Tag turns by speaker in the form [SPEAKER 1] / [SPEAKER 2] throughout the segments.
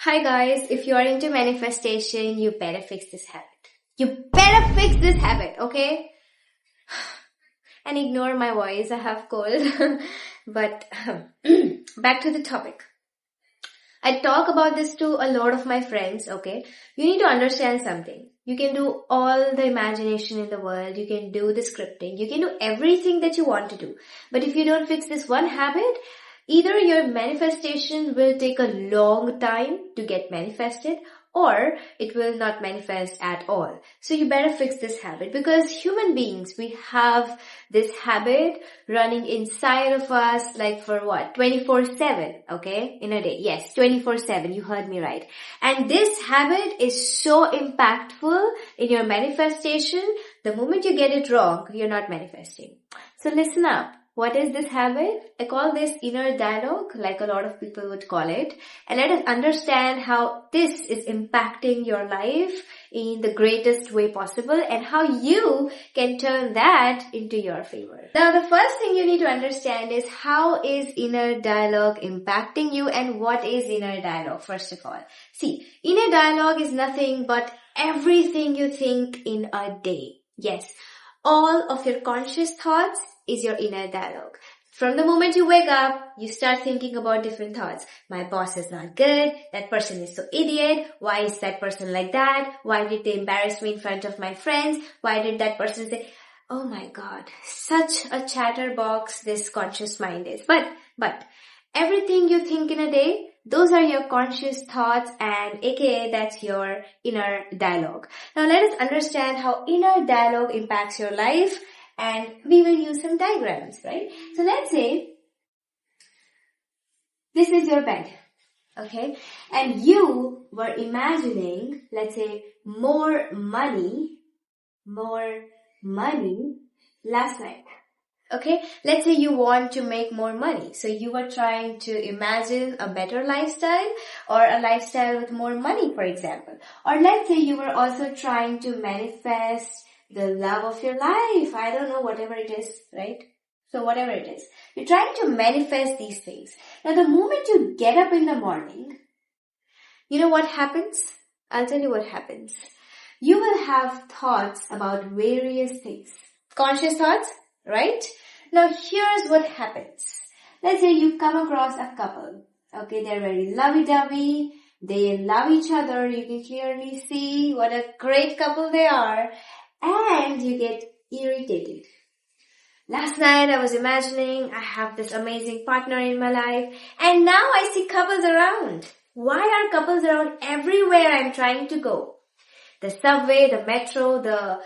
[SPEAKER 1] Hi guys, if you are into manifestation, you better fix this habit. You better fix this habit, okay? And ignore my voice, I have cold. But back to the topic. I talk about this to a lot of my friends, okay? You need to understand something. You can do all the imagination in the world, you can do the scripting, you can do everything that you want to do. But if you don't fix this one habit, either your manifestation will take a long time to get manifested or it will not manifest at all. So you better fix this habit because human beings, we have this habit running inside of us like for what? 24/7, okay? In a day. Yes, 24/7. You heard me right. And this habit is so impactful in your manifestation. The moment you get it wrong, you're not manifesting. So listen up. What is this habit? I call this inner dialogue, like a lot of people would call it. And let us understand how this is impacting your life in the greatest way possible and how you can turn that into your favor. Now, the first thing you need to understand is how is inner dialogue impacting you and what is inner dialogue, first of all. See, inner dialogue is nothing but everything you think in a day. Yes, all of your conscious thoughts is your inner dialogue. From the moment you wake up, you start thinking about different thoughts. My boss is not good. That person is so idiot. Why is that person like that? Why did they embarrass me in front of my friends? Why did that person say, oh my God, such a chatterbox this conscious mind is. But everything you think in a day, those are your conscious thoughts and aka that's your inner dialogue. Now let us understand how inner dialogue impacts your life and we will use some diagrams, right? So let's say this is your bed, okay? And you were imagining, let's say, more money last night. Okay, let's say you want to make more money. So you were trying to imagine a better lifestyle or a lifestyle with more money, for example. Or let's say you were also trying to manifest the love of your life. I don't know, whatever it is, right? So whatever it is, you're trying to manifest these things. Now the moment you get up in the morning, you know what happens? I'll tell you what happens. You will have thoughts about various things. Conscious thoughts, right? Now here's what happens. Let's say you come across a couple. Okay, they're very lovey-dovey. They love each other. You can clearly see what a great couple they are. And you get irritated. Last night I was imagining I have this amazing partner in my life. And now I see couples around. Why are couples around everywhere I'm trying to go? The subway, the metro, the,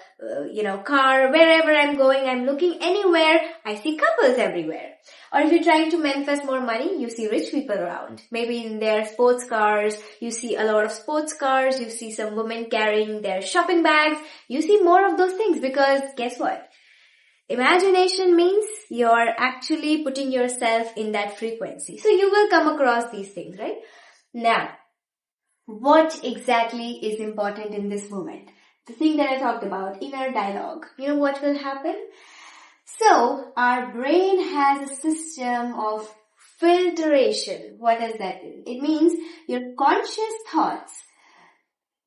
[SPEAKER 1] car, wherever I'm going, I'm looking anywhere, I see couples everywhere. Or if you're trying to manifest more money, you see rich people around. Maybe in their sports cars, you see a lot of sports cars, you see some women carrying their shopping bags, you see more of those things because guess what? Imagination means you're actually putting yourself in that frequency. So you will come across these things, right? Now, what exactly is important in this moment? The thing that I talked about, inner dialogue. You know what will happen? So, our brain has a system of filtration. What does that mean? It means your conscious thoughts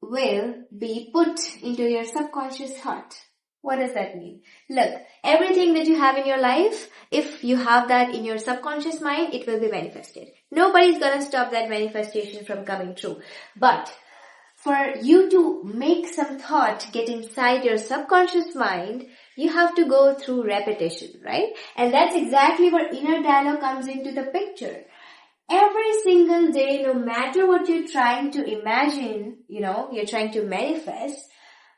[SPEAKER 1] will be put into your subconscious thought. What does that mean? Look, everything that you have in your life, if you have that in your subconscious mind, it will be manifested. Nobody's gonna stop that manifestation from coming true. But for you to make some thought get inside your subconscious mind, you have to go through repetition, right? And that's exactly where inner dialogue comes into the picture. Every single day, no matter what you're trying to imagine, you're trying to manifest,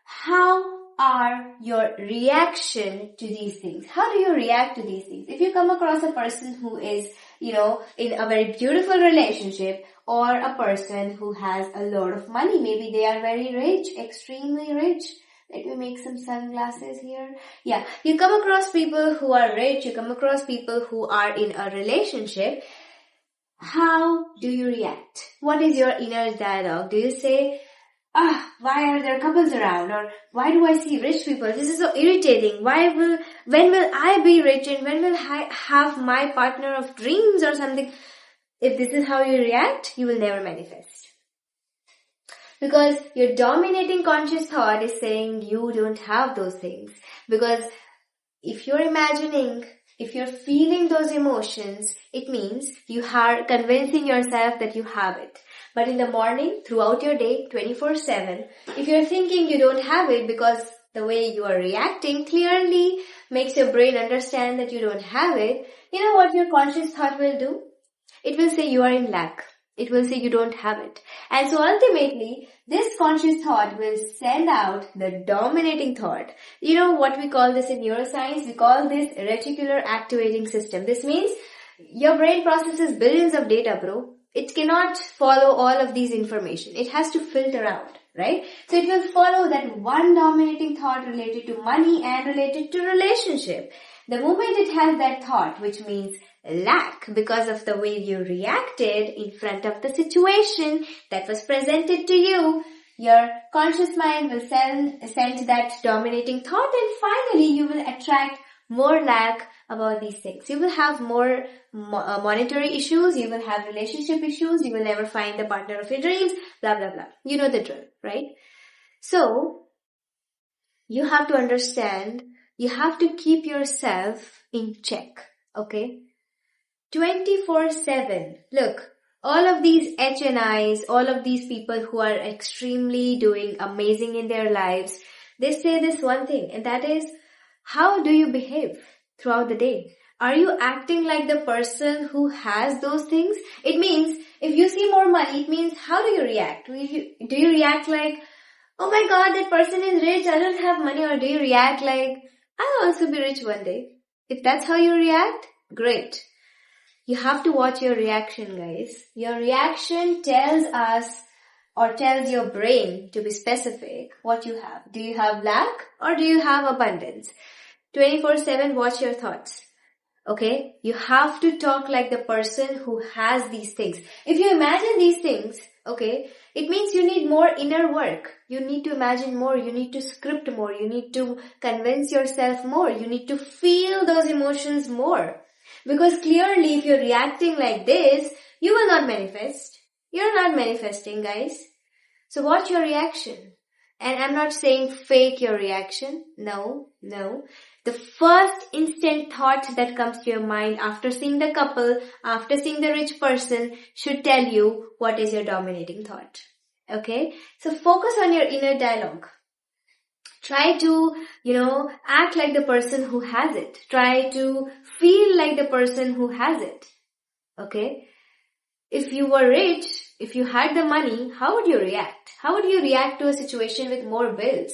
[SPEAKER 1] how are your reaction to these things? How do you react to these things? If you come across a person who is, in a very beautiful relationship or a person who has a lot of money, maybe they are very rich, extremely rich. Let me make some sunglasses here. Yeah, you come across people who are rich, you come across people who are in a relationship. How do you react? What is your inner dialogue? Do you say, why are there couples around? Or why do I see rich people? This is so irritating. When will I be rich and when will I have my partner of dreams or something? If this is how you react, you will never manifest. Because your dominating conscious thought is saying you don't have those things. Because if you're imagining, if you're feeling those emotions, it means you are convincing yourself that you have it. But in the morning, throughout your day, 24/7, if you're thinking you don't have it because the way you are reacting clearly makes your brain understand that you don't have it, you know what your conscious thought will do? It will say you are in lack. It will say you don't have it. And so ultimately, this conscious thought will send out the dominating thought. You know what we call this in neuroscience? We call this reticular activating system. This means your brain processes billions of data, bro. It cannot follow all of these information. It has to filter out, right? So it will follow that one dominating thought related to money and related to relationship. The moment it has that thought, which means lack because of the way you reacted in front of the situation that was presented to you, your conscious mind will send that dominating thought, and finally you will attract more lack about these things. You will have more monetary issues, you will have relationship issues, you will never find the partner of your dreams, blah blah blah. You know the drill, right? So, you have to understand, you have to keep yourself in check, okay? 24/7. Look, all of these HNIs, all of these people who are extremely doing amazing in their lives, they say this one thing, and that is, how do you behave throughout the day? Are you acting like the person who has those things? It means, if you see more money, it means, how do you react? Do you react like, oh my god, that person is rich, I don't have money? Or do you react like, I'll also be rich one day? If that's how you react, great. You have to watch your reaction, guys. Your reaction tells us, or tells your brain, to be specific, what you have. Do you have lack or do you have abundance? 24/7, watch your thoughts. Okay? You have to talk like the person who has these things. If you imagine these things, okay, it means you need more inner work. You need to imagine more. You need to script more. You need to convince yourself more. You need to feel those emotions more. Because clearly, if you're reacting like this, you will not manifest. You're not manifesting, guys. So watch your reaction. And I'm not saying fake your reaction. No. The first instant thought that comes to your mind after seeing the couple, after seeing the rich person, should tell you what is your dominating thought. Okay? So focus on your inner dialogue. Try to, act like the person who has it. Try to feel like the person who has it. Okay? If you were rich, if you had the money, how would you react? How would you react to a situation with more bills?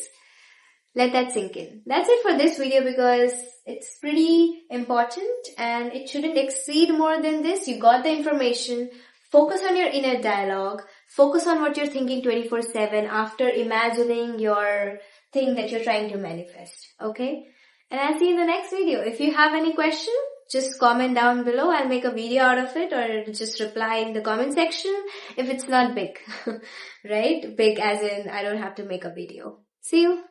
[SPEAKER 1] Let that sink in. That's it for this video because it's pretty important and it shouldn't exceed more than this. You got the information. Focus on your inner dialogue. Focus on what you're thinking 24/7 after imagining your thing that you're trying to manifest. Okay? And I'll see you in the next video. If you have any question, just comment down below. I'll make a video out of it, or just reply in the comment section if it's not big. Right? Big as in I don't have to make a video. See you.